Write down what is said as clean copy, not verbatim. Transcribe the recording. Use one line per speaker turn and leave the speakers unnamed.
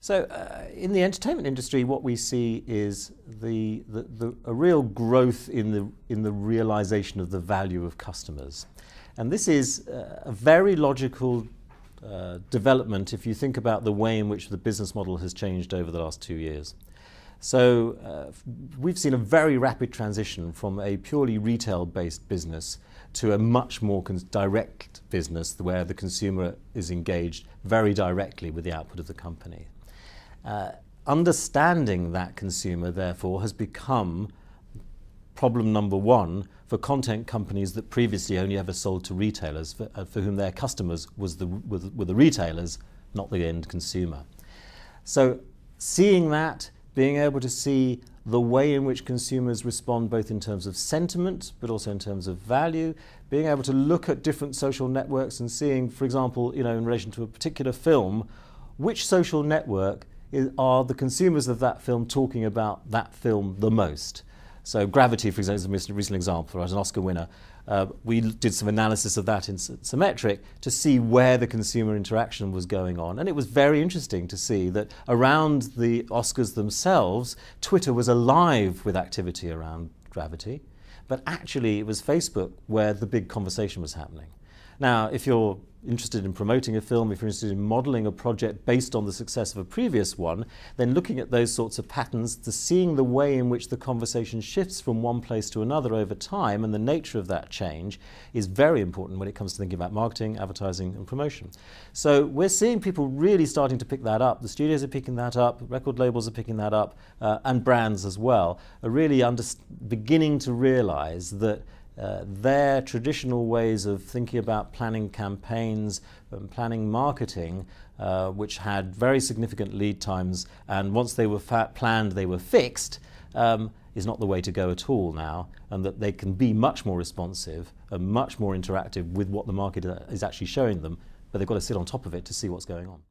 So in the entertainment industry, what we see is a real growth in the realization of the value of customers. And this is a very logical development if you think about the way in which the business model has changed over the last 2 years. So we've seen a very rapid transition from a purely retail-based business to a much more direct business where the consumer is engaged very directly with the output of the company. Understanding that consumer, therefore, has become problem number one for content companies that previously only ever sold to retailers, for whom their customers were the retailers, not the end consumer. So seeing that, being able to see the way in which consumers respond both in terms of sentiment but also in terms of value, being able to look at different social networks and seeing, for example, in relation to a particular film, which social network are the consumers of that film talking about that film the most. So Gravity, for example, is a recent example, as an Oscar winner. We did some analysis of that in Symmetric to see where the consumer interaction was going on. And it was very interesting to see that around the Oscars themselves, Twitter was alive with activity around Gravity. But actually, it was Facebook where the big conversation was happening. Now, if you're interested in promoting a film, if you're interested in modelling a project based on the success of a previous one, then looking at those sorts of patterns, to seeing the way in which the conversation shifts from one place to another over time and the nature of that change is very important when it comes to thinking about marketing, advertising and promotion. So we're seeing people really starting to pick that up. The studios are picking that up, record labels are picking that up, and brands as well are really beginning to realise that their traditional ways of thinking about planning campaigns and planning marketing, which had very significant lead times, and once they were planned, they were fixed, is not the way to go at all now, and that they can be much more responsive and much more interactive with what the market is actually showing them, but they've got to sit on top of it to see what's going on.